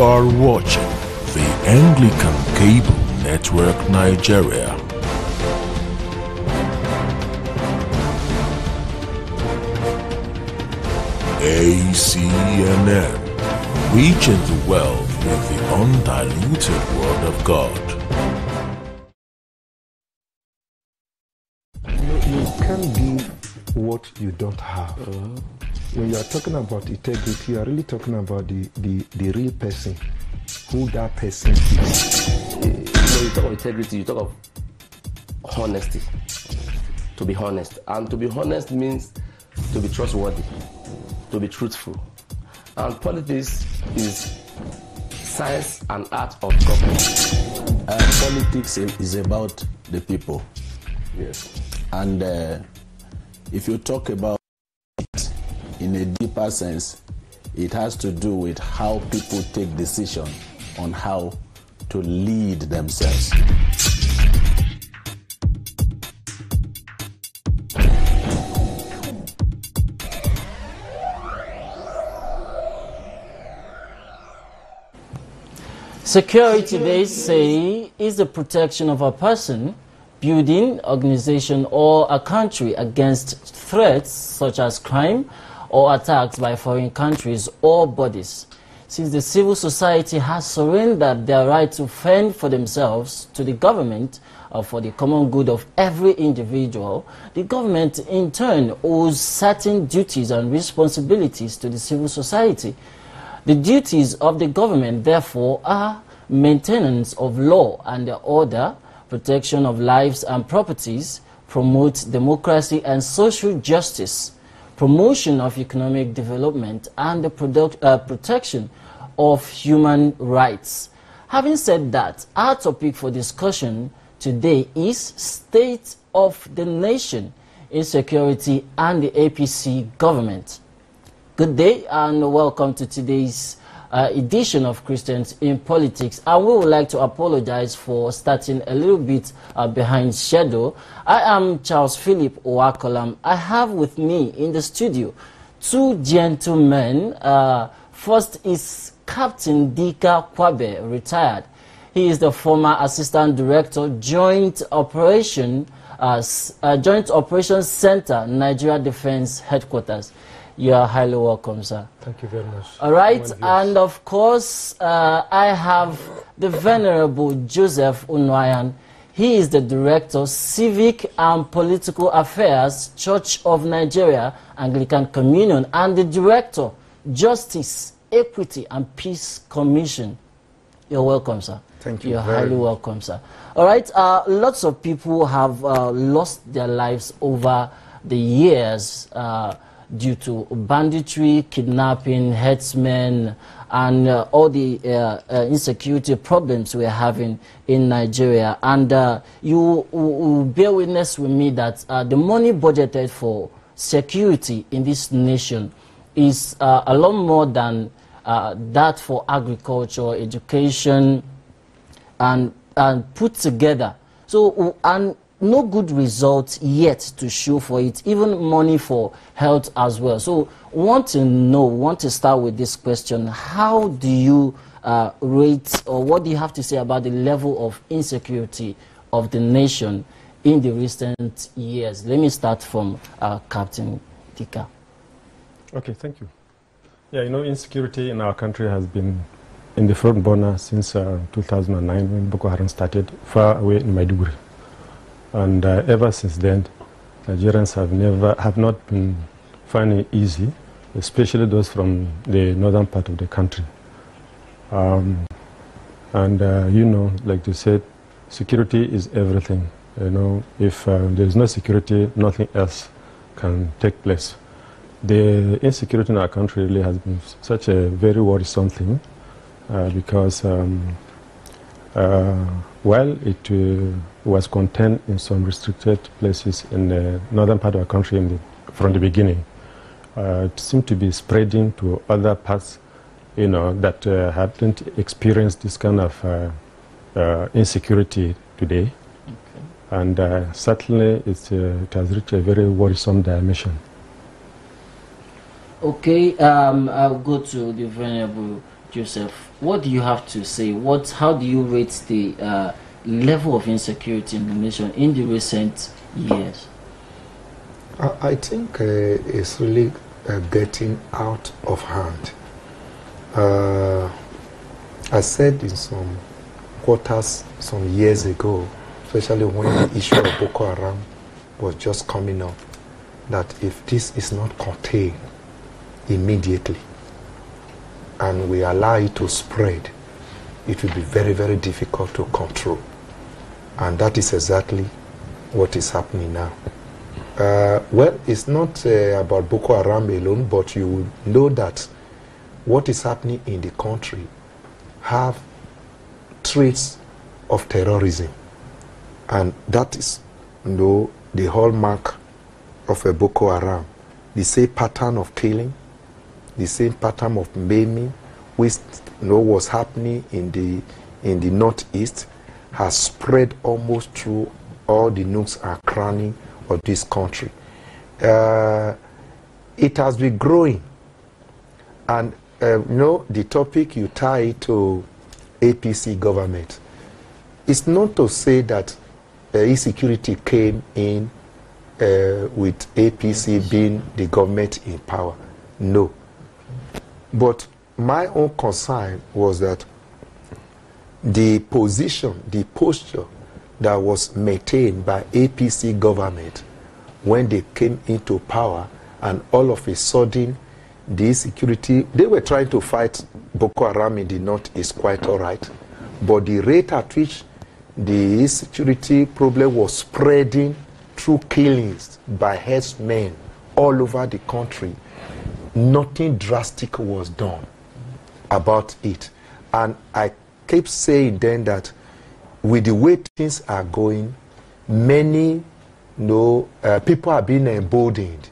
are watching the Anglican Cable Network Nigeria. ACNN, reaching the world with the undiluted Word of God. You can't give what you don't have. When you are talking about integrity, you are really talking about the real person, who that person is. When you talk of integrity, you talk of honesty. To be honest. And to be honest means to be trustworthy, to be truthful. And politics is science and art of government. Politics is about the people. Yes. And if you talk about it in a deeper sense, it has to do with how people take decisions on how to lead themselves. Security, they say, is the protection of a person, building, organization, or a country against threats such as crime or attacks by foreign countries or bodies. Since the civil society has surrendered their right to fend for themselves to the government for the common good of every individual, the government in turn owes certain duties and responsibilities to the civil society. The duties of the government, therefore, are maintenance of law and order, protection of lives and properties, promote democracy and social justice, promotion of economic development, and the protection of human rights. Having said that, our topic for discussion today is State of the Nation, Insecurity, and the APC government. Good day and welcome to today's edition of Christians in Politics. And we would like to apologize for starting a little bit behind schedule. I am Charles Philip Owakolam. I have with me in the studio two gentlemen. First is Captain Dika Kwabe, retired. He is the former Assistant Director, Joint Operations Center, Nigeria Defense Headquarters. You are highly welcome, sir. Thank you very much. All right, and of course, I have the Venerable Joseph Unwayan. He is the Director, Civic and Political Affairs, Church of Nigeria, Anglican Communion, and the Director, Justice, Equity, and Peace Commission. You're welcome, sir. Thank you. You're highly welcome, sir. All right, lots of people have lost their lives over the years due to banditry, kidnapping, herdsmen, and all the insecurity problems we're having in Nigeria. And you will bear witness with me that the money budgeted for security in this nation is a lot more than that for agriculture, education, and put together. So, and no good results yet to show for it, even money for health as well. So want to start with this question. How do you rate, or what do you have to say about the level of insecurity of the nation in the recent years? Let me start from Captain Dika. Okay, thank you. Yeah, you know, insecurity in our country has been in the front burner since 2009 when Boko Haram started far away in Maiduguri. And ever since then, Nigerians have not been finding it easy, especially those from the northern part of the country. You know, like you said, security is everything. You know, if there is no security, nothing else can take place. The insecurity in our country really has been such a very worrisome thing because while it was contained in some restricted places in the northern part of our country from the beginning, it seemed to be spreading to other parts, you know, that hadn't experienced this kind of insecurity today. Okay. And certainly it has reached a very worrisome dimension. Okay, I'll go to the Venerable Joseph, what do you have to say? How do you rate the level of insecurity in the nation in the recent years? I think it's really getting out of hand. I said in some quarters some years ago, especially when the issue of Boko Haram was just coming up, that if this is not contained immediately and we allow it to spread, it will be very, very difficult to control. And that is exactly what is happening now. Well, it's not about Boko Haram alone, but you will know that what is happening in the country have traits of terrorism. And that is, the hallmark of a Boko Haram. The same pattern of killing, the same pattern of maiming, which was happening in the northeast, has spread almost through all the nooks and crannies of this country. It has been growing, and the topic you tie to APC government. It's not to say that insecurity came in with APC being the government in power. No. But my own concern was that the position, the posture that was maintained by APC government when they came into power, and all of a sudden the insecurity, they were trying to fight Boko Haram in the north is quite all right, but the rate at which the insecurity problem was spreading through killings by herdsmen all over the country, nothing drastic was done about it. And I kept saying then that with the way things are going, many people are being emboldened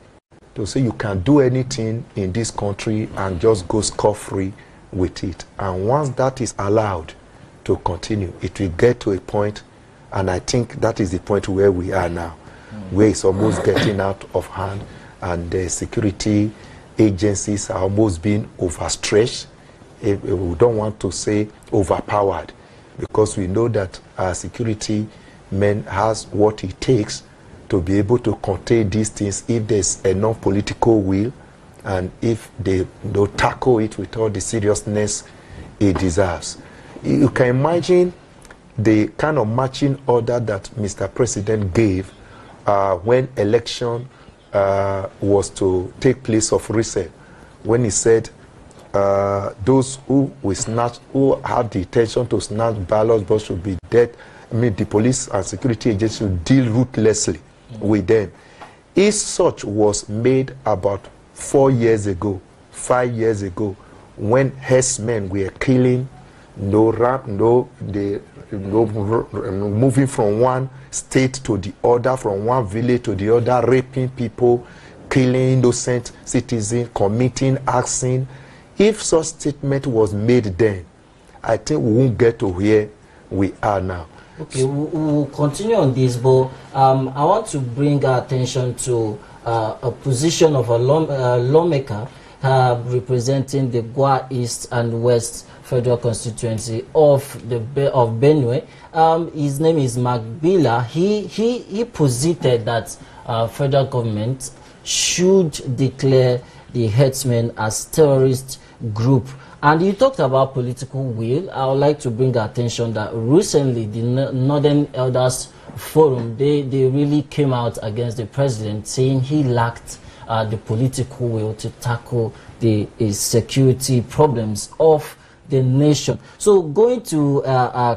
to say you can do anything in this country and just go scot-free with it. And once that is allowed to continue, it will get to a point, and I think that is the point where we are now, where it's almost getting out of hand, and the security agencies are almost being overstretched. We don't want to say overpowered, because we know that our security men has what it takes to be able to contain these things if there's enough political will, and if they don't tackle it with all the seriousness it deserves. You can imagine the kind of marching order that Mr. President gave when election was to take place of recent, when he said those who have the intention to snatch ballots but should be dead. I mean, the police and security agencies should deal ruthlessly with them. If such was made about 4 years ago, 5 years ago, when herdsmen were killing, moving from one state to the other, from one village to the other, raping people, killing innocent citizens, committing arson. If such statement was made then, I think we won't get to where we are now. Okay, we'll continue on this, but I want to bring our attention to a position of a lawmaker representing the Gwa East and West Federal Constituency of Benue. His name is Mark Bila. He posited that federal government should declare the herdsmen as terrorist group. And you talked about political will. I would like to bring attention that recently the Northern Elders Forum, they really came out against the president, saying he lacked the political will to tackle the security problems of the nation. So going to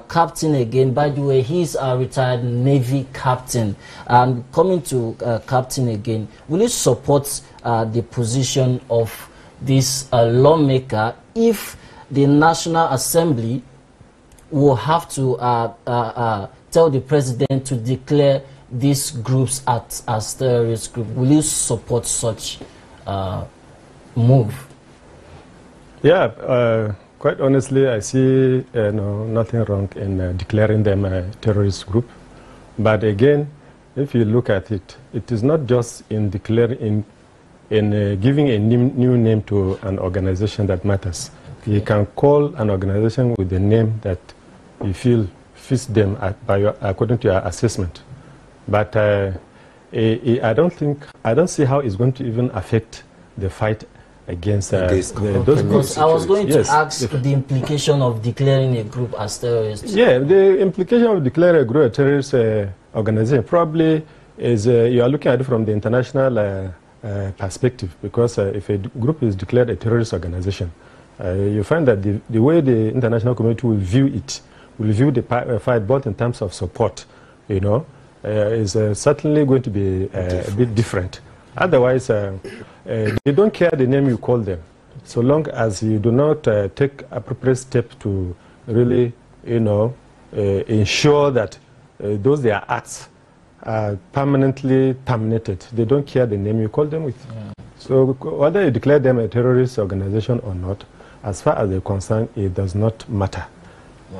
Captain again, by the way, he's a retired Navy captain. And coming to Captain again, will you support the position of this lawmaker if the National Assembly will have to tell the president to declare these groups as terrorist groups? Will you support such move? Yeah, quite honestly, I see nothing wrong in declaring them a terrorist group. But again, if you look at it, it is not just in declaring, in giving a new name to an organization that matters. Okay. You can call an organization with the name that you feel fits them according to your assessment. But I don't see how it's going to even affect the fight against those groups. Because I was going to ask the implication of declaring a group as terrorist. Yeah, the implication of declaring a group a terrorist organization probably is you are looking at it from the international perspective, because if a group is declared a terrorist organization, you find that the way the international community will view it, will view the fight both in terms of support, you know, is certainly going to be a bit different. Otherwise, they don't care the name you call them, so long as you do not take appropriate steps to really, you know, ensure that those their acts are permanently terminated. They don't care the name you call them with. So whether you declare them a terrorist organization or not, as far as they're concerned, it does not matter.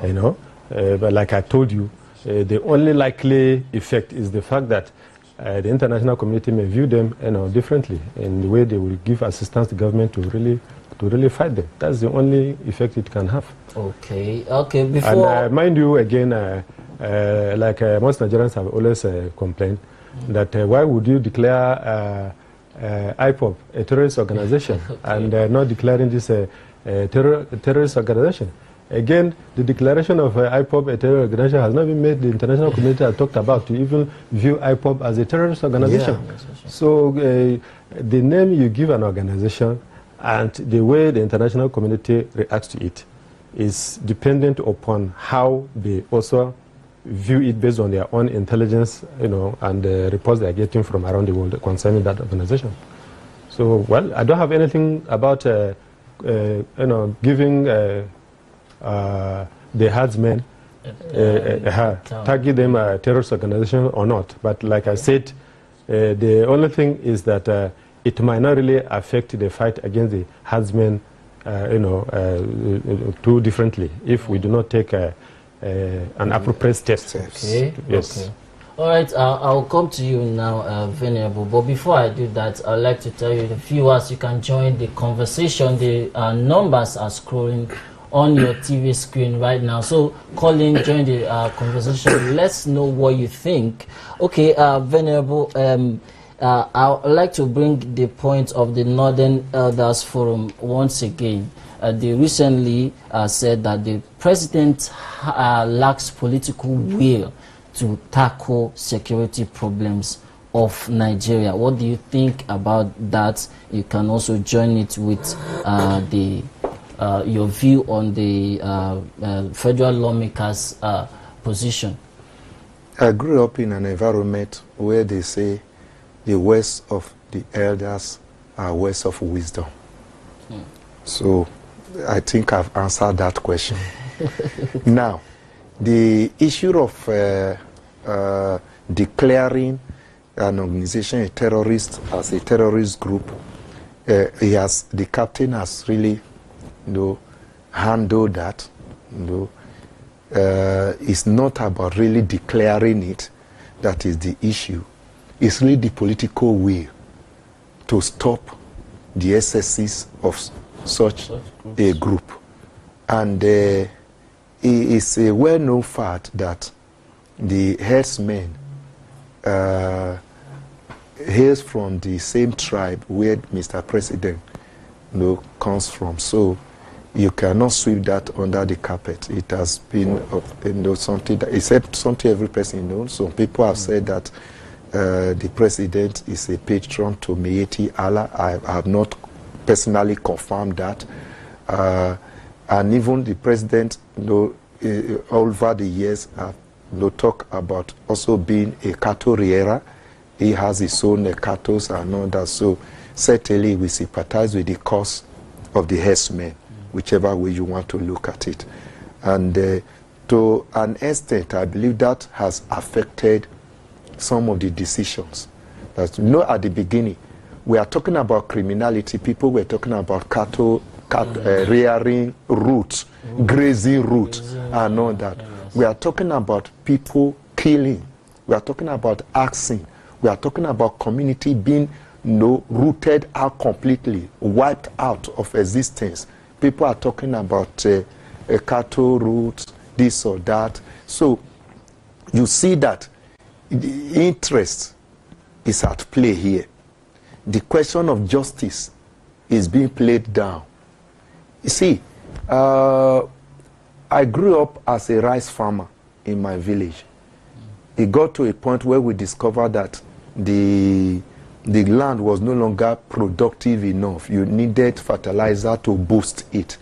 You know, but like I told you, the only likely effect is the fact that the international community may view them, you know, differently in the way they will give assistance to government to really fight them. That's the only effect it can have. Okay. Okay. Before, and mind you, again, like most Nigerians have always complained that why would you declare IPOB a terrorist organization and not declaring this a terrorist organization? Again, the declaration of IPOB a terrorist organization has not been made. The international community has talked about to even view IPOB as a terrorist organization. Yeah. So the name you give an organization and the way the international community reacts to it is dependent upon how they also view it based on their own intelligence, you know, and the reports they are getting from around the world concerning that organization. So, well, I don't have anything about, you know, giving the herdsmen, tagging them a terrorist organization or not. But like I said, the only thing is that it might not really affect the fight against the herdsmen, you know, too differently if we do not take an appropriate step. Okay. Yes. Okay. All right. I'll come to you now, Venerable. But before I do that, I'd like to tell you, the viewers, you can join the conversation. The numbers are scrolling on your TV screen right now. So call in, join the conversation. Let's know what you think. Okay, Venerable. I would like to bring the point of the Northern Elders Forum once again. They recently said that the president lacks political will to tackle security problems of Nigeria. What do you think about that? You can also join it with your view on the federal lawmakers' position. I grew up in an environment where they say the words of the elders are words of wisdom. So I think I've answered that question. Now, the issue of declaring an organization a terrorist as a terrorist group, the captain has really, you know, handled that. You know, it's not about really declaring it that is the issue. It's really the political will to stop the excesses of such a group. And it is a well-known fact that the herdsmen hails from the same tribe where Mr. President, you know, comes from. So you cannot sweep that under the carpet. It has been, you know, something that, except something every person knows. Some people have said that the president is a patron to Miyetti Allah. I have not personally confirmed that. And even the president, you know, over the years, have, you know, talk about also being a cattle rearer. He has his own cattle and all that. So certainly we sympathize with the cause of the herdsmen, whichever way you want to look at it. And to an extent, I believe that has affected some of the decisions. That, you know, at the beginning, we are talking about criminality. People were talking about cattle rearing routes, grazing routes, and all that. We are talking about people killing. We are talking about axing. We are talking about community being, you know, rooted out completely, wiped out of existence People are talking about a cattle route, this or that. So you see that the interest is at play here. The question of justice is being played down. You see, I grew up as a rice farmer in my village. It got to a point where we discovered that the land was no longer productive enough. You needed fertilizer to boost it.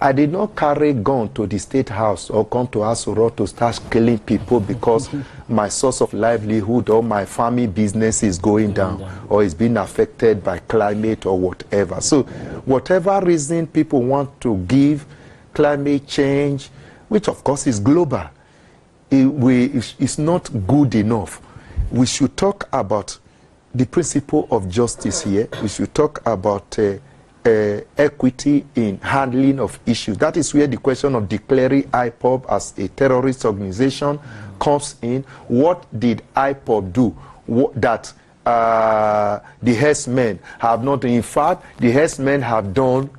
I did not carry gun to the state house or come to Asoro to start killing people because my source of livelihood or my family business is going down or is being affected by climate or whatever. So whatever reason people want to give climate change, which of course is global, it's not good enough. We should talk about the principle of justice here. We should talk about equity in handling of issues. That is where the question of declaring IPOB as a terrorist organization comes in. What did IPOB do that the herdsmen have not done? In fact, the herdsmen have done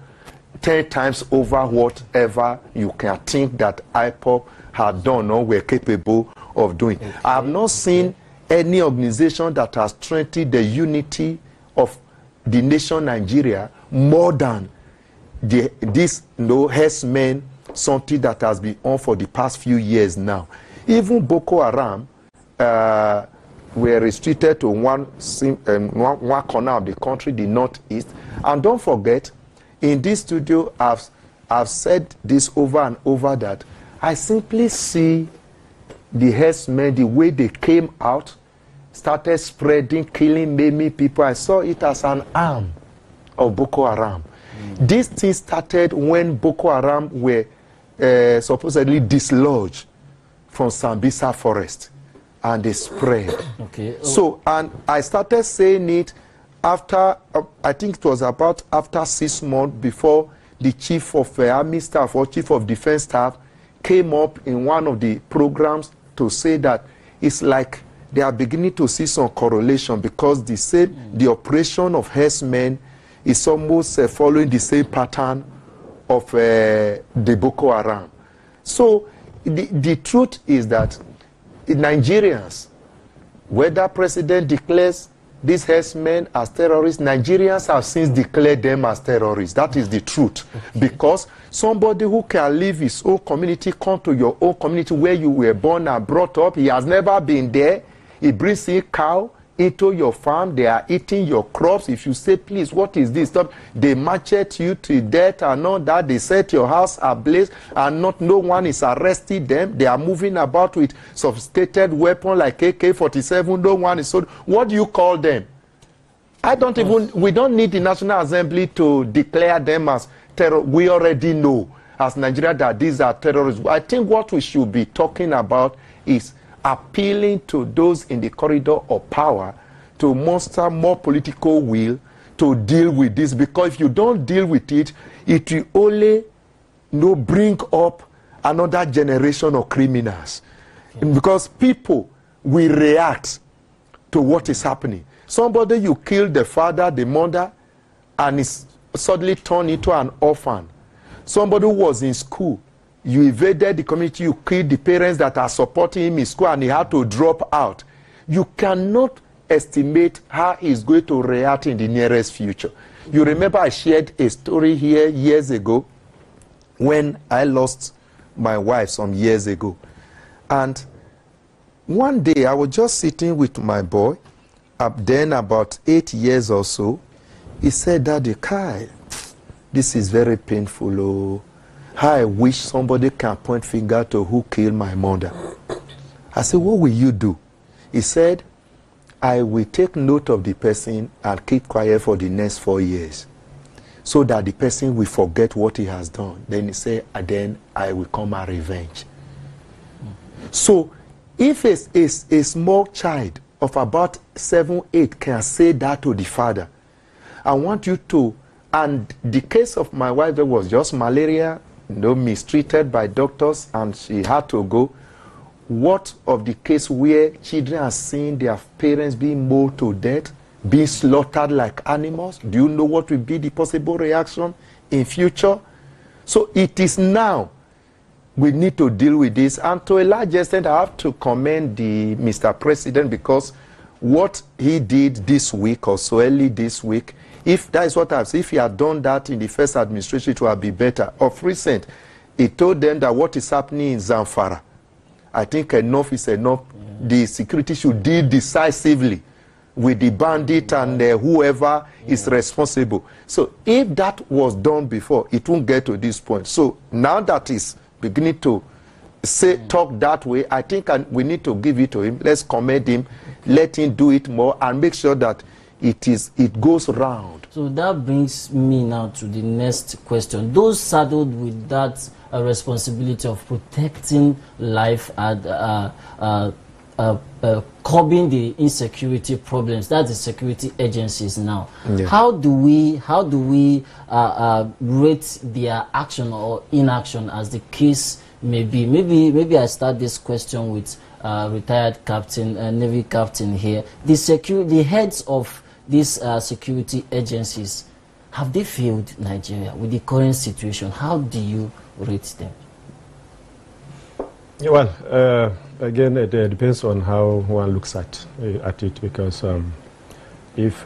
10 times over whatever you can think that IPOB had done or were capable of doing. Okay. I have not seen any organization that has strengthened the unity of the nation Nigeria more than this herdsmen, something that has been on for the past few years now. Even Boko Haram were restricted to one corner of the country, the northeast. And don't forget, in this studio, I've said this over and over that I simply see the herdsmen, the way they came out, started spreading, killing, maiming people. I saw it as an arm of Boko Haram. This thing started when Boko Haram were supposedly dislodged from Sambisa forest, and they spread. Okay. So, and I started saying it after, I think it was about after 6 months before the chief of army staff or chief of defense staff came up in one of the programs to say that it's like they are beginning to see some correlation, because they said the operation of herdsmen is almost following the same pattern of the Boko Haram. So the truth is that Nigerians, whether president declares these herdsmen as terrorists, Nigerians have since declared them as terrorists. That is the truth. Because somebody who can leave his own community, come to your own community where you were born and brought up, he has never been there. He brings in cow into your farm, they are eating your crops. If you say, please, what is this? Stop. They machete you to death and all that. They set your house ablaze and no one is arresting them. They are moving about with sophisticated weapons like AK-47. No one is so. What do you call them? We don't need the National Assembly to declare them as terror. We already know as Nigeria that these are terrorists. I think what we should be talking about is appealing to those in the corridor of power to muster more political will to deal with this, because if you don't deal with it, it will only bring up another generation of criminals. Okay. Because people will react to what is happening. Somebody, you kill the father, the mother, and is suddenly turned into an orphan. Somebody who was in school, you evaded the community, you killed the parents that are supporting him in school, and he had to drop out. You cannot estimate how he's going to react in the nearest future. You remember I shared a story here years ago when I lost my wife some years ago. And one day I was just sitting with my boy, then about 8 years or so. He said, "Daddy, Kai, this is very painful. Oh. I wish somebody can point finger to who killed my mother." I said, "What will you do?" He said, "I will take note of the person and keep quiet for the next 4 years so that the person will forget what he has done." Then he said, "And then I will come and revenge." So if a small child of about 7, 8 can say that to the father, I want you to, and the case of my wife, there was just malaria, mistreated by doctors, and she had to go. What of the case where children are seeing their parents being mauled to death, being slaughtered like animals? Do you know what will be the possible reaction in future? So it is now we need to deal with this. And to a large extent, I have to commend the Mr. President, because what he did this week or so early this week, if that is what I've said, if he had done that in the first administration, it would be better. Of recent, he told them that what is happening in Zamfara, I think enough is enough. The security should deal decisively with the bandit and whoever is responsible. So if that was done before, it won't get to this point. So now that is beginning to talk that way, I think we need to give it to him. Let's commend him, let him do it more, and make sure that it goes round. So that brings me now to the next question. Those saddled with that responsibility of protecting life and curbing the insecurity problems, that's the security agencies now. Yeah. How do we rate their action or inaction, as the case may be? Maybe I start this question with retired captain, Navy captain here. The heads of these security agencies, have they failed Nigeria with the current situation? How do you rate them? Well, again, it depends on how one looks at it, because if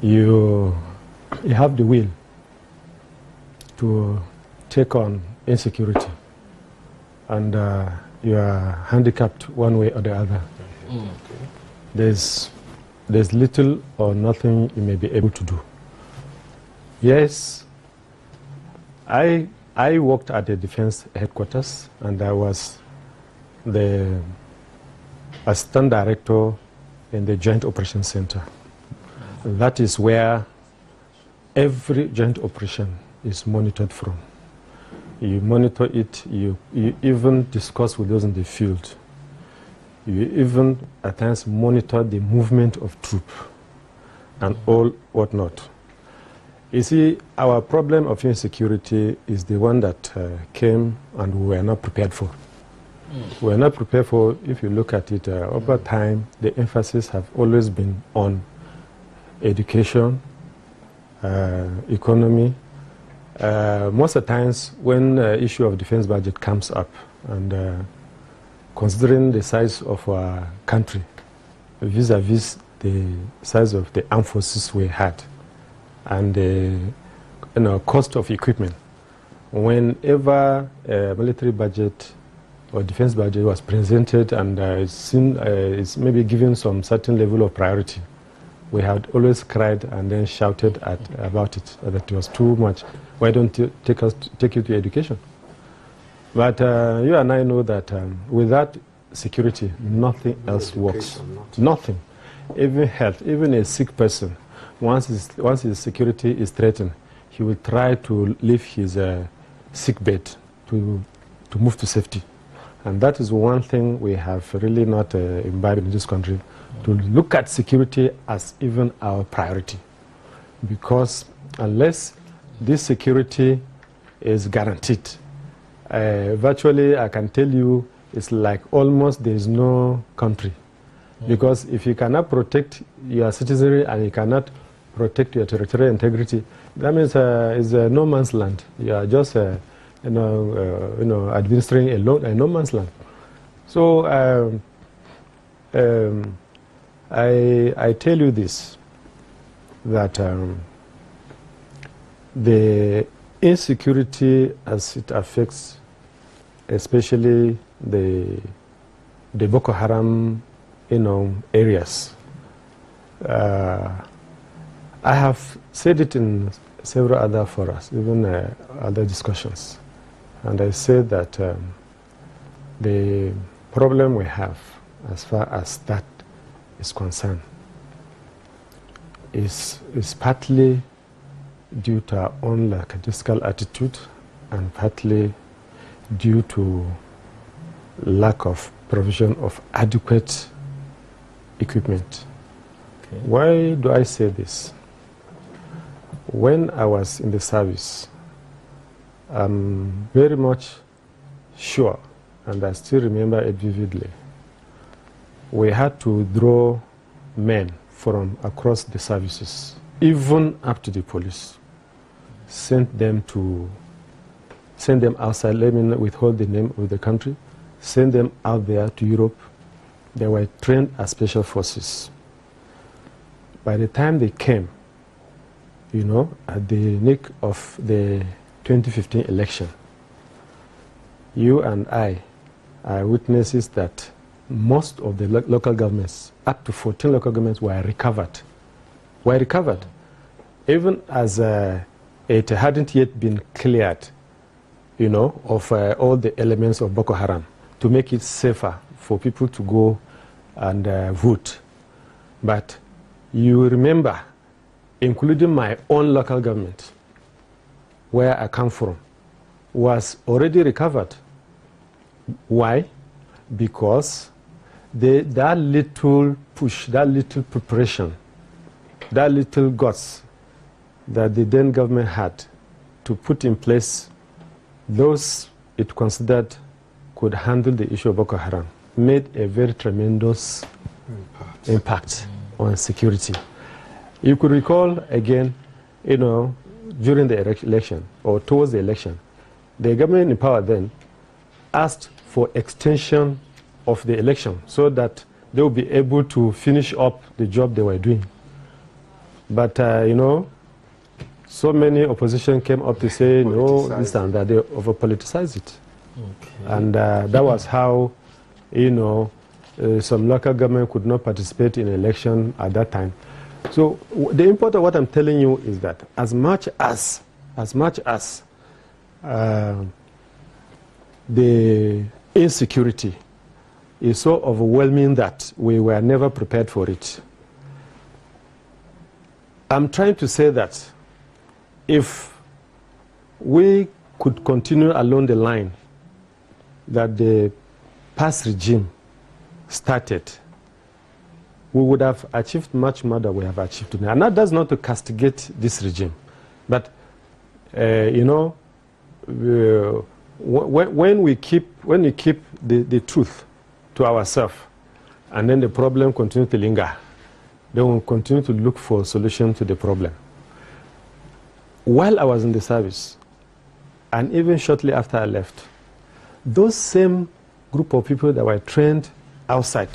you have the will to take on insecurity and you are handicapped one way or the other, there's little or nothing you may be able to do. Yes, I worked at the defense headquarters, and I was the assistant director in the Joint Operations Center. That is where every joint operation is monitored from. You monitor it, you even discuss with those in the field. You even at times monitor the movement of troops and all whatnot. You see, our problem of insecurity is the one that came and we were not prepared for. We were not prepared for. If you look at it over time, the emphasis have always been on education, economy. Most of the times when issue of defense budget comes up, and considering the size of our country vis-a-vis the size of the armed forces we had, and the cost of equipment, whenever military budget or defense budget was presented and it's maybe given some certain level of priority, we had always cried and then shouted about it, that it was too much. Why don't you take you to education? But you and I know that without security, nothing else works. Nothing. Even health, even a sick person, once his security is threatened, he will try to leave his sick bed to move to safety. And that is one thing we have really not imbibed in this country, to look at security as even our priority. Because unless this security is guaranteed, virtually I can tell you it's like almost there is no country. Because if you cannot protect your citizenry and you cannot protect your territorial integrity, that means it's a no man's land. You are just administering a no man's land. So I tell you this, that the insecurity as it affects especially the Boko Haram areas. I have said it in several other forums, even other discussions, and I said that the problem we have as far as that is concerned is partly due to our own lackadaisical attitude and partly due to lack of provision of adequate equipment. Okay. Why do I say this? When I was in the service, I'm very much sure, and I still remember it vividly, we had to draw men from across the services, even up to the police, sent them outside. Let me not withhold the name of the country. Sent them out there to Europe. They were trained as special forces. By the time they came, you know, at the nick of the 2015 election, you and I are witnesses that most of the local governments, up to 14 local governments, were recovered. Even as it hadn't yet been cleared, you know, of all the elements of Boko Haram, to make it safer for people to go and vote. But you remember, including my own local government, where I come from, was already recovered. Why? Because that little push, that little preparation, that little guts that the then government had to put in place those it considered could handle the issue of Boko Haram made a very tremendous impact on security. You could recall again, you know, during the election or towards the election, the government in power then asked for extension of the election so that they would be able to finish up the job they were doing. But, you know, so many opposition came up to say, no, this and that. They over-politicized it. Okay. And that was how, you know, some local government could not participate in election at that time. So the import of what I'm telling you is that as much as the insecurity is so overwhelming that we were never prepared for it, I'm trying to say that if we could continue along the line that the past regime started, we would have achieved much more than we have achieved today. And that does not to castigate this regime. But, you know, when we keep the truth to ourselves, and then the problem continues to linger, then we'll continue to look for a solution to the problem. While I was in the service, and even shortly after I left, those same group of people that were trained outside,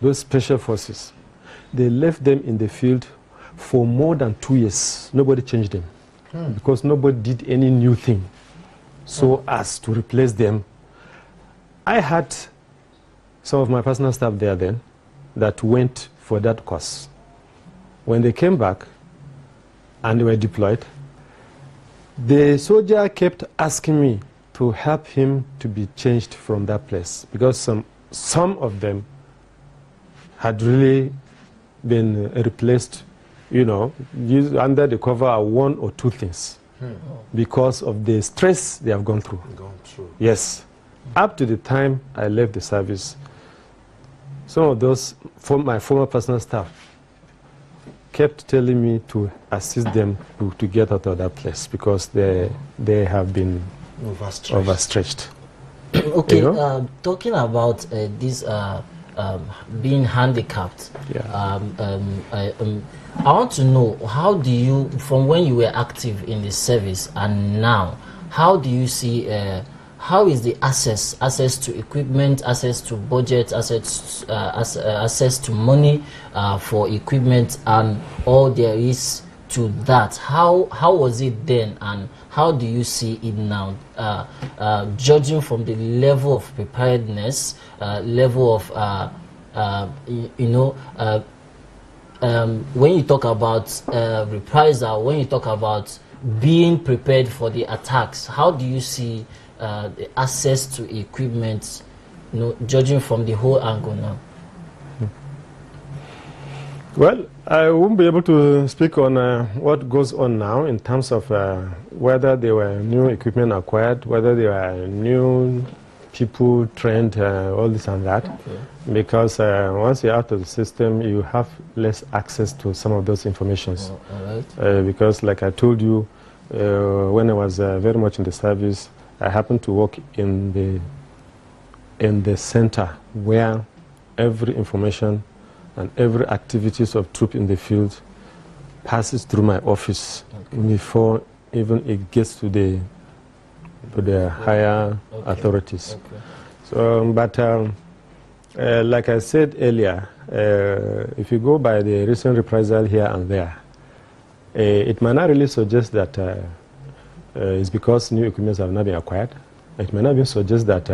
those special forces, they left them in the field for more than 2 years. Nobody changed them because nobody did any new thing so as to replace them. I had some of my personal staff there then that went for that course. When they came back and they were deployed, the soldier kept asking me to help him to be changed from that place because some of them had really been replaced, you know, under the cover of 1 or 2 things because of the stress they have gone through. Yes. Up to the time I left the service, some of those, my former personal staff, kept telling me to assist them to get out of that place because they have been overstretched. Okay, you know? Talking about this being handicapped, yeah. I want to know, how do you, from when you were active in the service and now, how do you see, how is the access to equipment, access to budget, access to money for equipment and all there is to that? How was it then and how do you see it now? Judging from the level of preparedness, level of, when you talk about reprisal, when you talk about being prepared for the attacks, how do you see the access to equipment, you know, judging from the whole angle now? Well, I won't be able to speak on what goes on now in terms of whether there were new equipment acquired, whether there were new people trained, all this and that. Okay. Because once you're out of the system, you have less access to some of those informations. Oh, all right. Because like I told you, when I was very much in the service, I happened to work in the center where every information and every activities of troop in the field passes through my office before even it gets to the higher authorities. Okay. So, but like I said earlier, if you go by the recent reprisal here and there, it might not really suggest that it's because new equipment have not been acquired. It may not even suggest that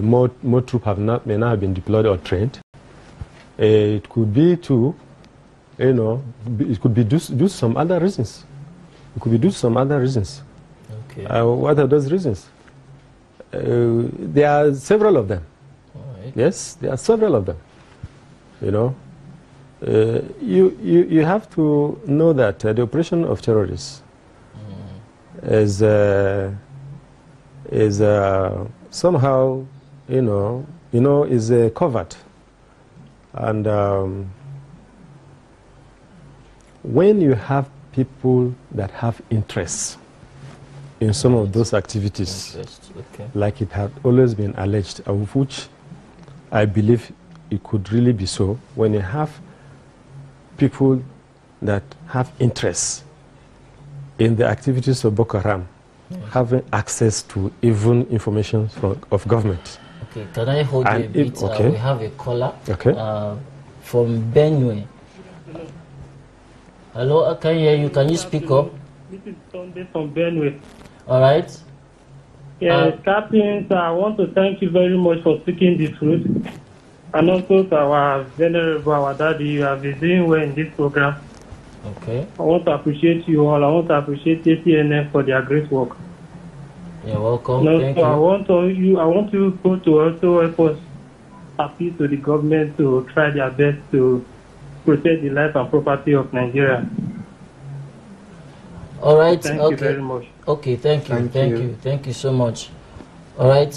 more troops may not have been deployed or trained. It could be too, it could be due to some other reasons. It could be due to some other reasons. Okay. What are those reasons? There are several of them. All right. Yes, there are several of them. You have to know that the operation of terrorists is somehow, is covert. And when you have people that have interests in some of those activities, like it had always been alleged, of which I believe it could really be so, when you have people that have interests in the activities of Boko Haram, having access to even information of government. Okay, can I hold you a bit? We have a caller from Benue. Hello, I can hear you. Can you speak up? This is Sunday from Benue. All right. Yes, Captain, I want to thank you very much for speaking the truth. And also to our venerable, our daddy, you have been doing well in this program. Okay. I want to appreciate you all. I want to appreciate ACNN for their great work. You're welcome. Thank you. I want you to also help us appeal to the government to try their best to protect the life and property of Nigeria. All right. Thank you very much. Okay, thank you so much. All right.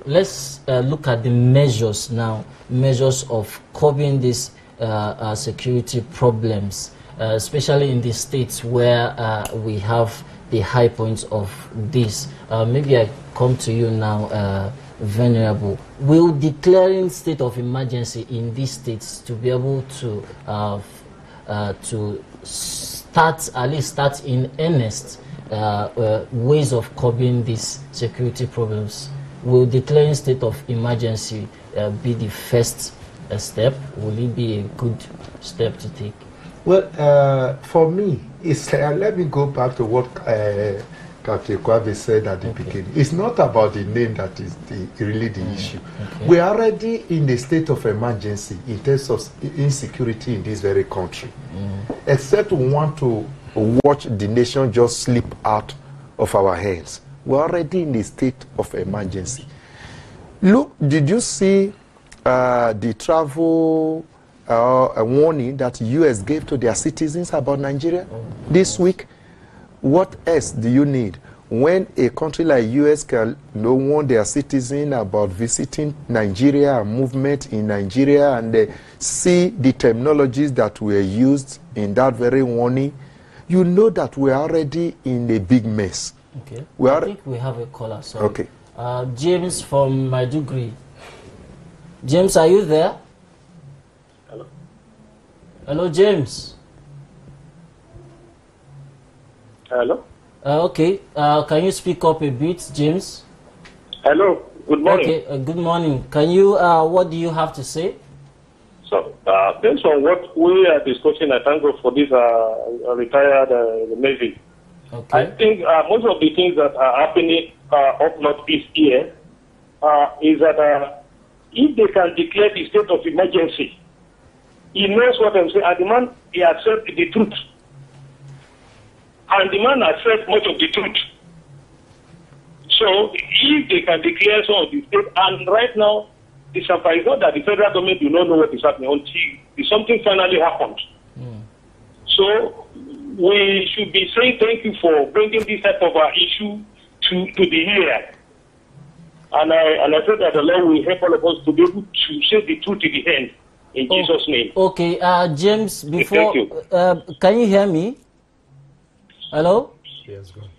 Let's look at the measures now. Measures of curbing these security problems, especially in the states where we have the high points of this. Maybe I come to you now, Venerable. Will declaring state of emergency in these states to be able to start in earnest ways of curbing these security problems? Will declaring state of emergency be the first step? Will it be a good step to take? Well, for me, it's, let me go back to what Captain Kwabe said at the beginning. It's not about the name that is really the issue. We are already in a state of emergency in terms of insecurity in this very country. Except we want to watch the nation just slip out of our hands. We're already in a state of emergency. Look, did you see the travel warning that the U.S. gave to their citizens about Nigeria this week? What else do you need? When a country like U.S. can warn their citizens about visiting Nigeria and movement in Nigeria, and they see the terminologies that were used in that very warning, you know that we're already in a big mess. Okay. I think we have a caller. Sorry. Okay. James from Maiduguri. James, are you there? Hello. Hello, James. Hello. Okay. Can you speak up a bit, James? Hello. Good morning. Okay. Good morning. Can you? What do you have to say? So, based on what we are discussing, I thank God for this retired Navy. Okay. I think most of the things that are happening up northeast here is that if they can declare the state of emergency, he knows what I'm saying, and the man, he accepts the truth. And the man accepts much of the truth. So, if they can declare some of the state, and right now, it's surprising that the federal government do not know what is happening until something finally happens. So, we should be saying thank you for bringing this type of issue to the area. And I said that the Lord will help all of us to be able to say the truth to the end. In Jesus' name. Okay, James, before, can you hear me? Hello? He has gone.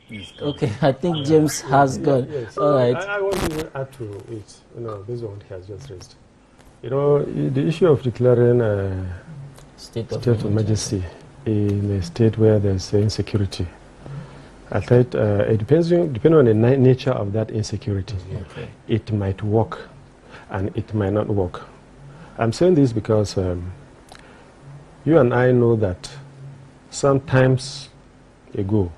Okay, I think James has gone. Yes. All right. I want to add to it, based on what he has just raised. The issue of declaring State of emergency in a state where there's insecurity. I thought it depending on the nature of that insecurity. Okay. It might work and it might not work. I'm saying this because you and I know that some times ago,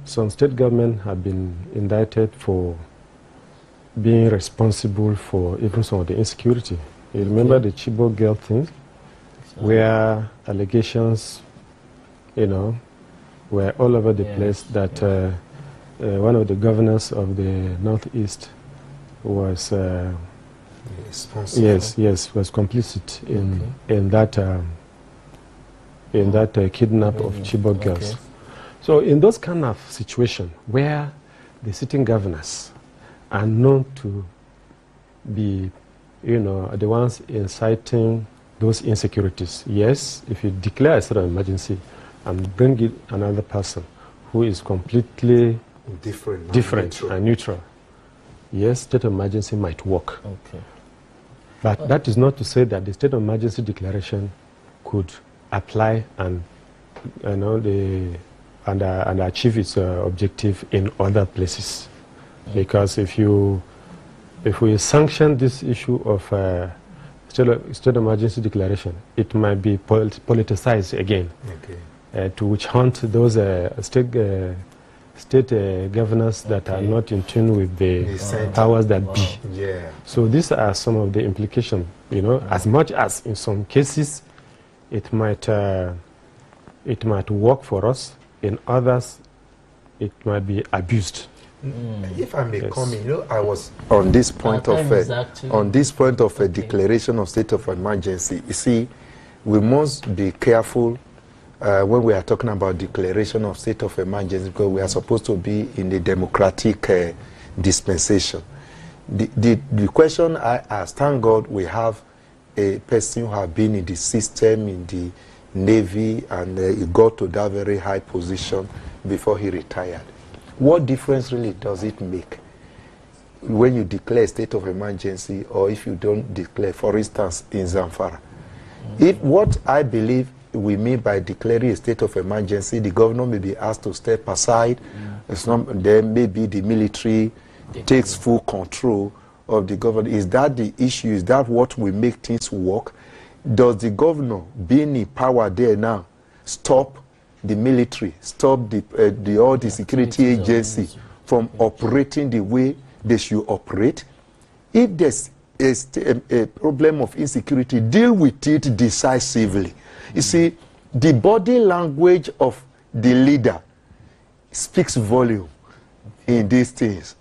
some state government have been indicted for being responsible for even some of the insecurity. You remember the Chibok girl thing, where allegations, you know, were all over the place that one of the governors of the Northeast was was complicit in that kidnap of Chibok girls. So in those kind of situations where the sitting governors are known to be, you know, the ones inciting those insecurities, yes, if you declare a state of emergency and bring in another person who is completely different and neutral, yes, state of emergency might work. Okay. But that is not to say that the state of emergency declaration could apply and, you know, and achieve its objective in other places. Because if we sanction this issue of state of emergency declaration, it might be politicized again, to which hunt those state governors that are not in tune with the powers that be. Yeah. So these are some of the implications. You know, as much as in some cases it might work for us, in others it might be abused. If I may come in, you know, I was on this point of a declaration of state of emergency. You see, we must be careful when we are talking about declaration of state of emergency, because we are supposed to be in the democratic dispensation. The question I ask, thank God we have a person who has been in the system, in the Navy, and he got to that very high position before he retired. What difference really does it make when you declare a state of emergency or if you don't declare, for instance, in Zamfara? If what I believe we mean by declaring a state of emergency, the governor may be asked to step aside, then maybe the military takes full control of the government. Is that the issue? Is that what will make things work? Does the governor, being in power there now, stop the military, stop all the security agency from operating the way they should operate? If there's a problem of insecurity, deal with it decisively. You see, the body language of the leader speaks volume in these things.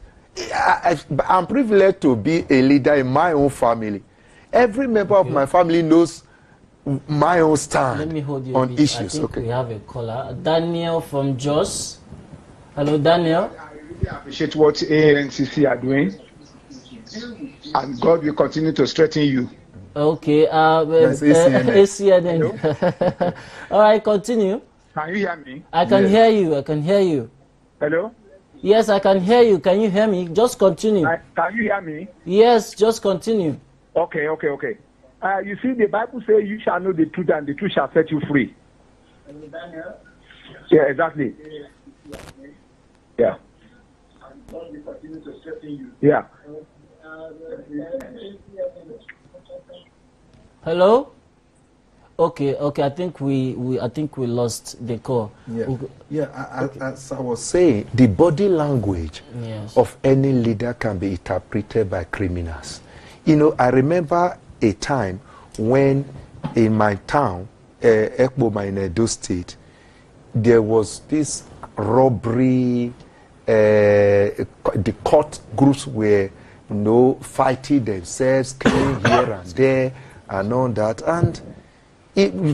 I'm privileged to be a leader in my own family. Every member of my family knows my own stand Let me hold you on I issues. think we have a caller. Daniel from Jos. Hello, Daniel. I really appreciate what ANCC are doing, and God will continue to strengthen you. Okay, ACNN. All right, continue. Can you hear me? I can hear you. I can hear you. Hello? Yes, I can hear you. Can you hear me? Just continue. Can you hear me? Yes, just continue. Okay. You see, the Bible says you shall know the truth and the truth shall set you free. Yeah, exactly. Yeah. Yeah. Hello? Okay. I think we lost the call. As I was saying, the body language of any leader can be interpreted by criminals. You know, I remember a time when in my town, Ekboma in Edo State, there was this robbery. The court groups were, fighting themselves, killing here and there, and all that, and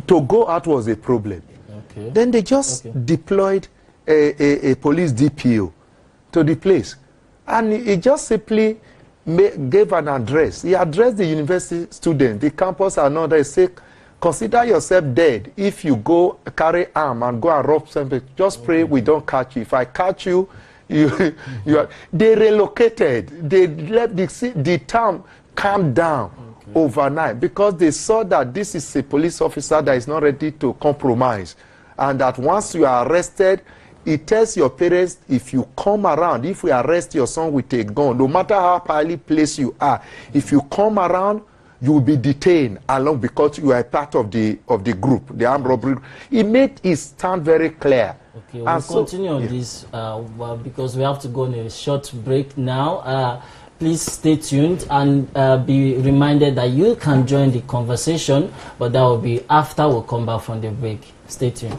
to go out was a problem. Then they just deployed a police DPO to the place, and he just simply gave an address. He addressed the university students, the campus, and all that. Say, consider yourself dead if you go carry arm and go and rob something. Just pray we don't catch you. If I catch you, they relocated. They let the town calm down overnight, because they saw that this is a police officer that is not ready to compromise, and that once you are arrested, it tells your parents, if you come around, if we arrest your son with a gun, no matter how highly placed you are, if you come around, you will be detained along, because you are part of the group, the armed robbery. It made it stand very clear. Okay, we'll continue on this because we have to go on a short break now. Please stay tuned and be reminded that you can join the conversation, but that will be after we come back from the break. Stay tuned.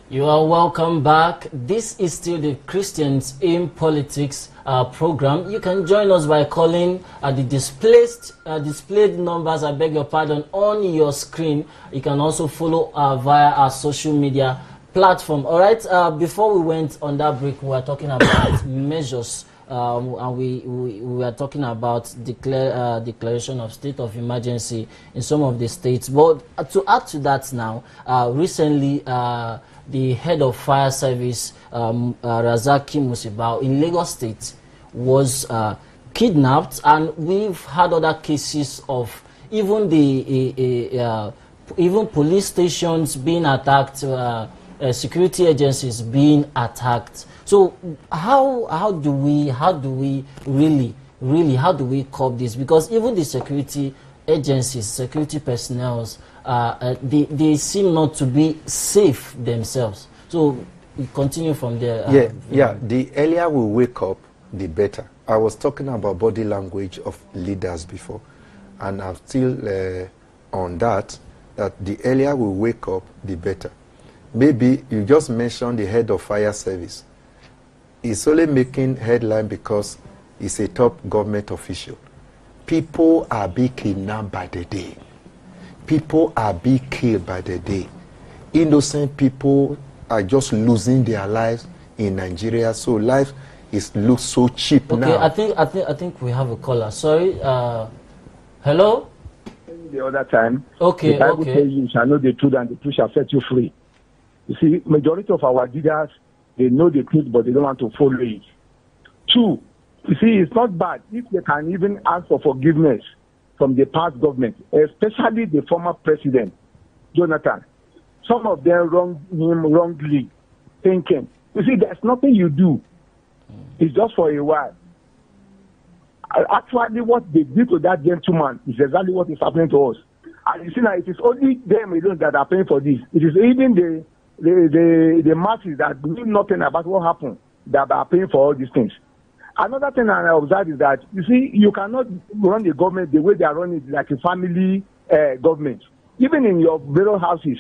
You are welcome back. This is still the Christians in Politics program. You can join us by calling the displayed numbers, I beg your pardon, on your screen. You can also follow via our social media platform. All right, before we went on that break, we were talking about measures, and we were talking about declaration of state of emergency in some of the states. But to add to that now, recently, the head of fire service, Razaki Musibao, in Lagos State was kidnapped, and we've had other cases of even even police stations being attacked, security agencies being attacked. So how do we really curb this? Because even the security agencies, security personnel, they seem not to be safe themselves. So we continue from there. The earlier we wake up, the better. I was talking about body language of leaders before, and I'm still on that the earlier we wake up, the better. Maybe you just mentioned the head of fire service. He's only making headline because he's a top government official. People are being kidnapped by the day. People are being killed by the day. Innocent people are just losing their lives in Nigeria. So life looks so cheap now. Okay, I think we have a caller. Sorry. Hello? The other time. Okay, the Bible says you shall know the truth and the truth shall set you free. You see, majority of our leaders, they know the truth, but they don't want to follow it. 2, you see, it's not bad if they can even ask for forgiveness from the past government, especially the former president, Jonathan. Some of them wronged him wrongly, thinking. You see, there's nothing you do. It's just for a while. Actually, what they did to that gentleman is exactly what is happening to us. And you see now, it is only them alone that are paying for this. It is even the masses that know nothing about what happened that are paying for all these things. Another thing I observed is that, you see, you cannot run the government the way they are running it, like a family government. Even in your various houses,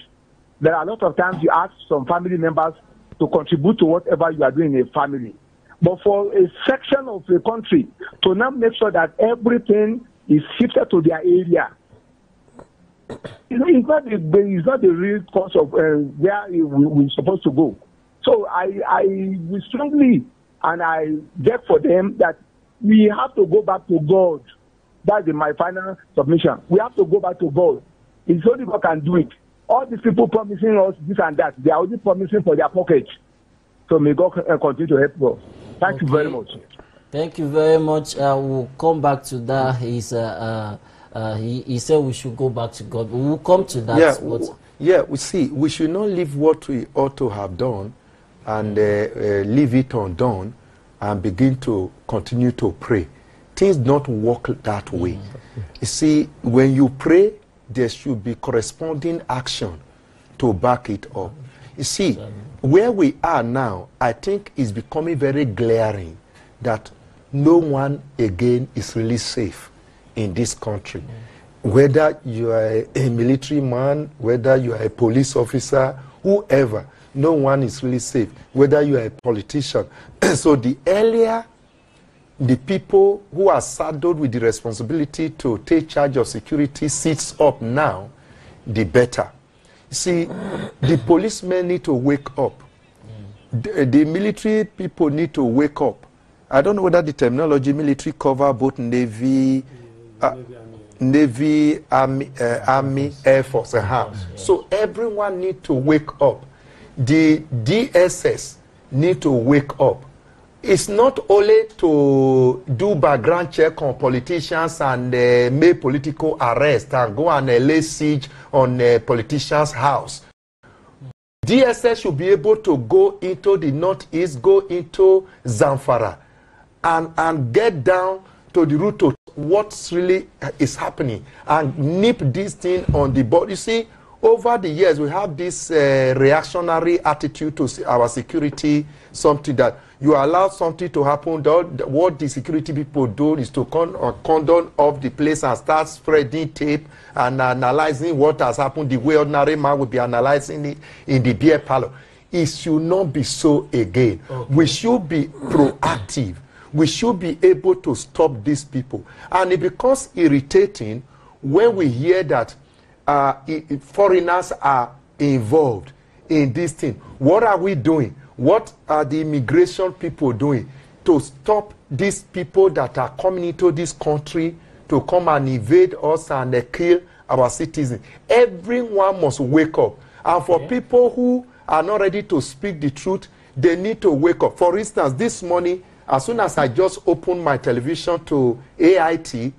there are a lot of times you ask some family members to contribute to whatever you are doing in a family. But for a section of the country to now make sure that everything is shifted to their area, it's not the real cause of where we're supposed to go. So I strongly and I beg for them that we have to go back to God. That's my final submission. We have to go back to God. It's only God can do it. All these people promising us this and that, they are only promising for their pockets. So may God continue to help us. Thank you very much. Thank you very much. We'll come back to that. He said we should go back to God. We'll come to that. We see, we should not leave what we ought to have done and leave it undone and begin to continue to pray. Things don't work that way. You see, when you pray, there should be corresponding action to back it up. You see, where we are now, I think is becoming very glaring that no one again is really safe in this country. Whether you are a military man, whether you are a police officer, whoever, no one is really safe. Whether you are a politician. So the earlier the people who are saddled with the responsibility to take charge of security sits up now, the better. See, the policemen need to wake up. The military people need to wake up. I don't know whether the terminology military cover both Navy, Army, Air Force. So everyone need to wake up. The DSS need to wake up. It's not only to do background check on politicians and make political arrest and go and lay siege on a politician's house. DSS should be able to go into the northeast, go into Zamfara, and get down to the root of what really is happening and nip this thing on the body. You see, over the years, we have this reactionary attitude to our security, something that you allow something to happen. What the security people do is to condone off the place and start spreading tape and analyzing what has happened the way ordinary man would be analyzing it in the beer parlor. It should not be so again. Okay. We should be proactive. We should be able to stop these people. And it becomes irritating when we hear that foreigners are involved in this thing. What are we doing? What are the immigration people doing to stop these people that are coming into this country to come and invade us and kill our citizens? Everyone must wake up. And for people who are not ready to speak the truth, they need to wake up. For instance, this morning, as soon as I just opened my television to AIT,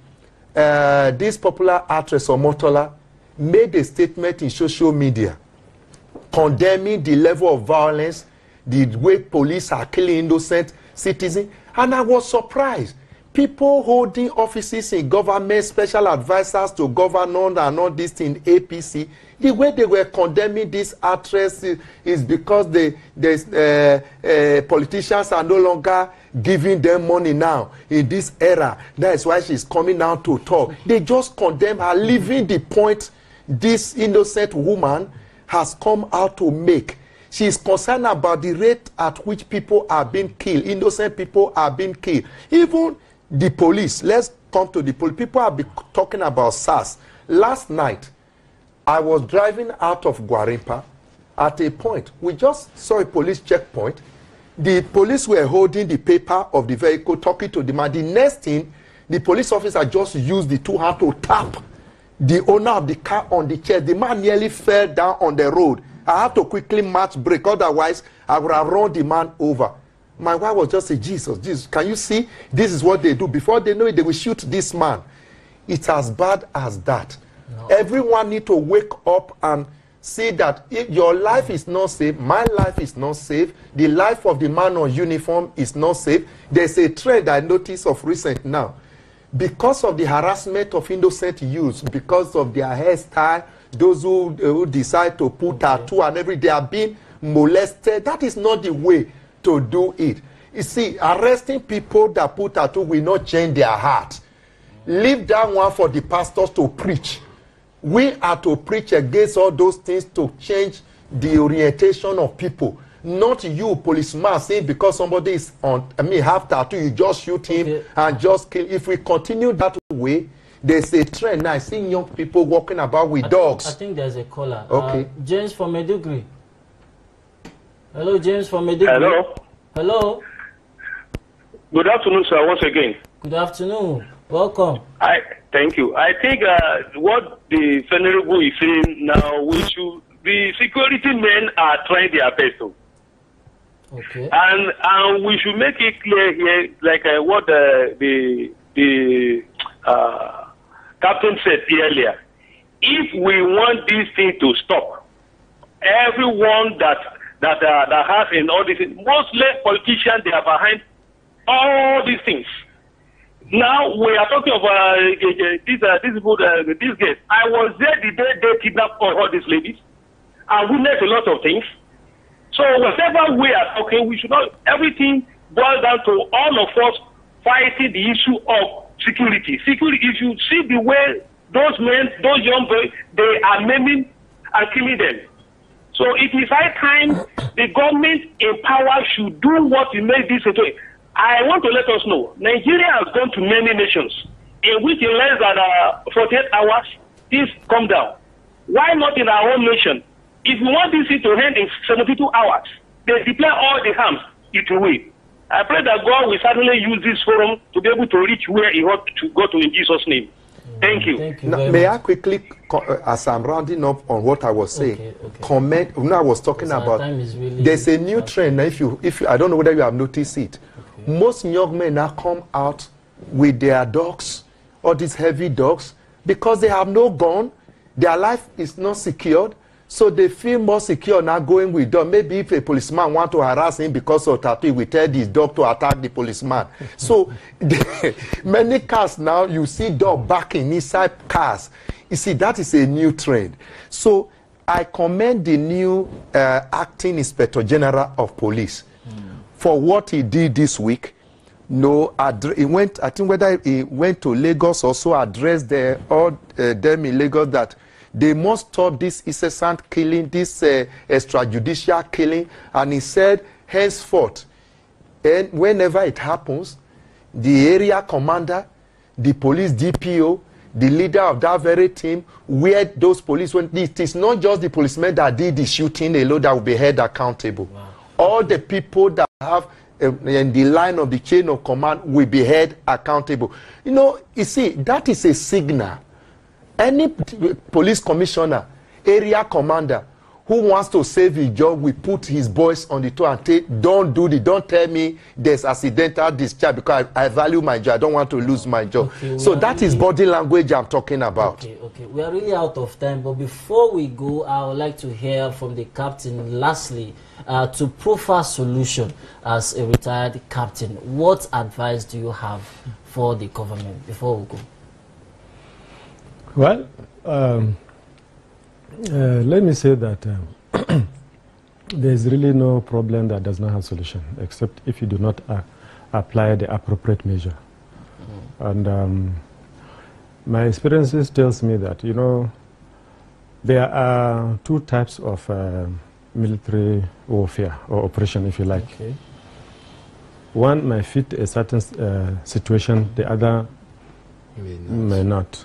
this popular actress Omotola made a statement in social media condemning the level of violence, the way police are killing innocent citizens. And I was surprised. people holding offices in government, special advisors to governors and all this in APC, the way they were condemning this actress is because politicians are no longer giving them money now in this era. That is why she's coming out to talk. They just condemn her, leaving the point this innocent woman has come out to make. She is concerned about the rate at which people are being killed. Innocent people are being killed. Even the police, let's come to the police. People have been talking about SARS. Last night, I was driving out of Gwarimpa. At a point, we just saw a police checkpoint. The police were holding the paper of the vehicle, talking to the man. The next thing, the police officer just used the two hands to tap the owner of the car on the chest. The man nearly fell down on the road. I had to quickly match brake, otherwise I would have run the man over. My wife was just saying, Jesus, can you see? This is what they do. Before they know it, they will shoot this man. It's as bad as that. No. Everyone need to wake up and see that if your life is not safe, my life is not safe, the life of the man on uniform is not safe. There's a trend I noticed of recent now. Because of the harassment of innocent youths, because of their hairstyle, those who decide to put tattoo and everything, they are being molested. That is not the way to do it. You see, arresting people that put tattoo will not change their heart. Leave that one for the pastors to preach. We are to preach against all those things to change the orientation of people. Not you, policeman, saying because somebody is have tattoo, you just shoot him and just kill. If we continue that way, there's a trend now. I see young people walking about with dogs. I think there's a caller. Okay. James from Medugri. Hello, James from Medugri. Hello. Hello. Good afternoon, sir, once again. Good afternoon. Welcome. Thank you. I think what the Venerable is saying now, the security men are trying their best. Okay. And we should make it clear here, like what the captain said earlier. If we want this thing to stop, everyone that has in all these things, mostly politicians, they are behind all these things. Now we are talking of these guys. I was there the day they kidnapped all these ladies. I witnessed a lot of things. So whatever we are talking, we should not, everything boils down to all of us fighting the issue of security. Security, if you see the way those men, those young boys, they are maiming and killing them. So it is high time the government in power should do what will make this situation. I want to let us know, Nigeria has gone to many nations in which in less than 48 hours, things come down. Why not in our own nation? If we want this thing to end in 72 hours, they deploy all the arms, it will win. I pray that God will certainly use this forum to be able to reach where he ought to go to in Jesus' name. Thank you. Thank you now, may I quickly, as I'm rounding up on what I was saying, comment. I was talking about. Really there's a new trend. If you, I don't know whether you have noticed it. Okay. Most young men now come out with their dogs, all these heavy dogs, because they have no gun. Their life is not secured. So they feel more secure now going with dog. Maybe if a policeman wants to harass him because of tattoo, we tell this dog to attack the policeman. So many cars now, you see dog barking inside cars. You see, that is a new trend. So I commend the new acting Inspector General of Police for what he did this week. No, he went, I think whether he went to Lagos, also addressed all them in Lagos that they must stop this incessant killing, this extrajudicial killing. And he said, henceforth, and whenever it happens, the area commander, the police DPO, the leader of that very team, where those police went, it is not just the policemen that did the shooting alone that will be held accountable. Wow. All the people that have in the line of the chain of command will be held accountable. You know, you see, that is a signal. Any police commissioner, area commander, who wants to save his job will put his boys on the toe and say, don't tell me there's accidental discharge because I value my job. I don't want to lose my job. Okay, so that is body language I'm talking about. Okay. We are really out of time, but before we go, I would like to hear from the captain, lastly, to profile solution as a retired captain. What advice do you have for the government before we go? Well, let me say that there is really no problem that does not have solution, except if you do not apply the appropriate measure. And my experiences tells me that, you know, there are two types of military warfare or operation, if you like. Okay. One may fit a certain situation, the other may not.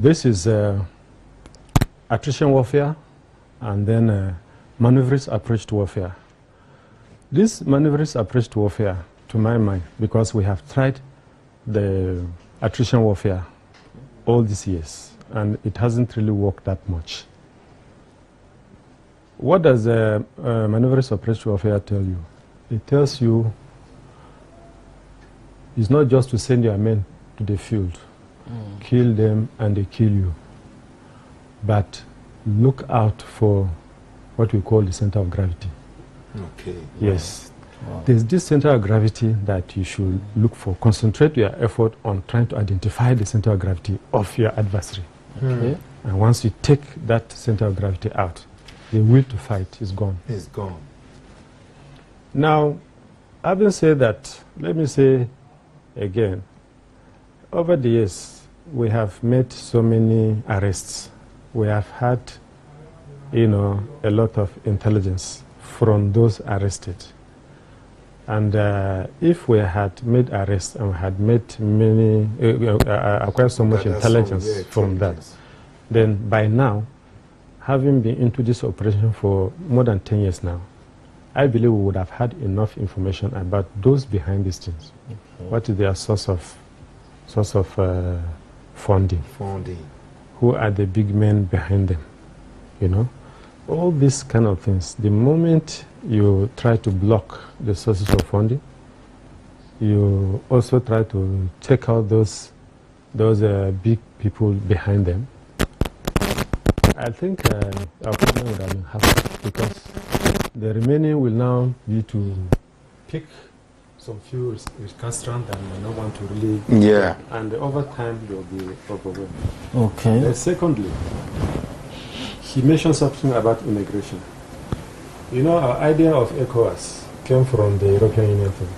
This is attrition warfare and then maneuverist approach to warfare. This maneuverist approach to warfare, to my mind, because we have tried the attrition warfare all these years and it hasn't really worked that much. What does maneuverist approach to warfare tell you? It tells you it's not just to send your men to the field, kill them and they kill you, but look out for what we call the center of gravity. Okay. Yes. Wow. There's this center of gravity that you should look for. Concentrate your effort on trying to identify the center of gravity of your adversary. Okay. And once you take that center of gravity out, the will to fight is gone. It's gone. Now, having said that, let me say again, over the years, we have made so many arrests. We have had, you know, a lot of intelligence from those arrested. And if we had made arrests and had made many, acquired so much intelligence from that, then by now, having been into this operation for more than 10 years now, I believe we would have had enough information about those behind these things. Okay. What is their source of funding? Who are the big men behind them? You know, all these kind of things. The moment you try to block the sources of funding, you also try to check out those big people behind them. I think our problem would have been half, because the remaining will now be to pick some few recalcitrant that may not want to really... Yeah. And over time, they'll be overwhelmed. Okay. Secondly, he mentioned something about immigration. You know, our idea of ECOWAS came from the European Union thing.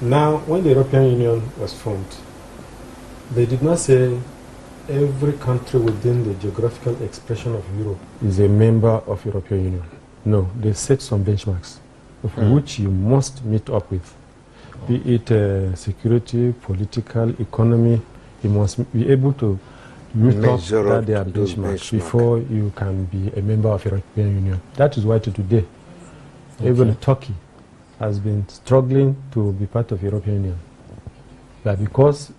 Now, when the European Union was formed, they did not say every country within the geographical expression of Europe is a member of European Union. No, they set some benchmarks of which you must meet up with. Be it security, political, economy, you must be able to meet up that their benchmarks before you can be a member of European Union. That is why today, even Turkey has been struggling to be part of European Union. But because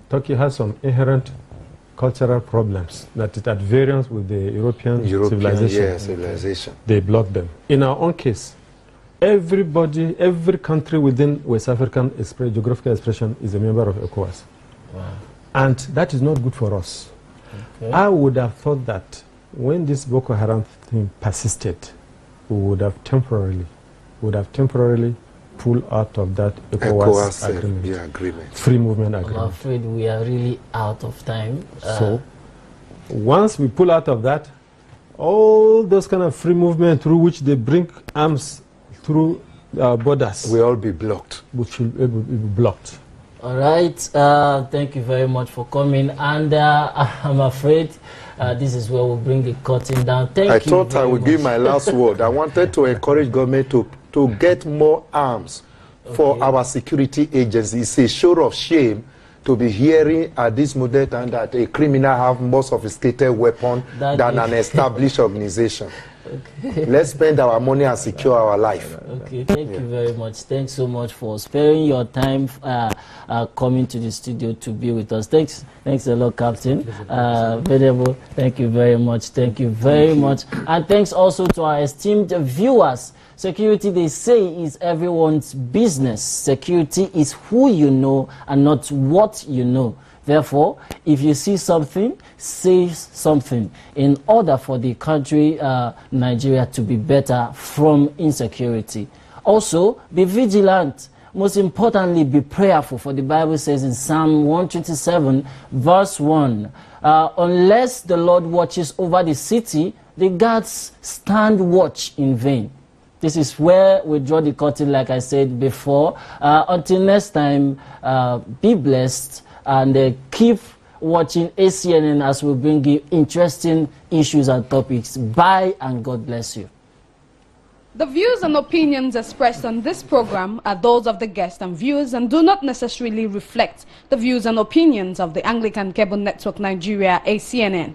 Turkey has some inherent cultural problems that is at variance with the European civilization. Yeah, civilization. They block them. In our own case, everybody, every country within West African geographical expression is a member of ECOWAS. Wow. And that is not good for us. Okay. I would have thought that when this Boko Haram thing persisted, we would have temporarily pull out of that ECOWAS agreement, free movement agreement. I'm afraid we are really out of time. So, once we pull out of that, all those kind of free movement through which they bring arms through borders will all be blocked. Which will be blocked. All right. Thank you very much for coming. And I'm afraid this is where we'll bring the curtain down. Thank you. I thought I would give my last word. I wanted to encourage government to get more arms for our security agencies. It's a show of shame to be hearing at this moment and that a criminal have more sophisticated weapon than an established organization. Okay. Let's spend our money and secure our life. Okay, thank you very much. Thanks so much for sparing your time coming to the studio to be with us. Thanks a lot, Captain. Venerable, thank you very much. Thank you very much. And thanks also to our esteemed viewers. Security, they say, is everyone's business. Security is who you know and not what you know. Therefore, if you see something, say something in order for the country, Nigeria, to be better from insecurity. Also, be vigilant. Most importantly, be prayerful. For the Bible says in Psalm 127, verse 1, unless the Lord watches over the city, the guards stand watch in vain. This is where we draw the curtain, like I said before. Until next time, be blessed. And keep watching ACNN as we bring you interesting issues and topics. Bye, and God bless you. The views and opinions expressed on this program are those of the guests and viewers and do not necessarily reflect the views and opinions of the Anglican Cable Network Nigeria, ACNN.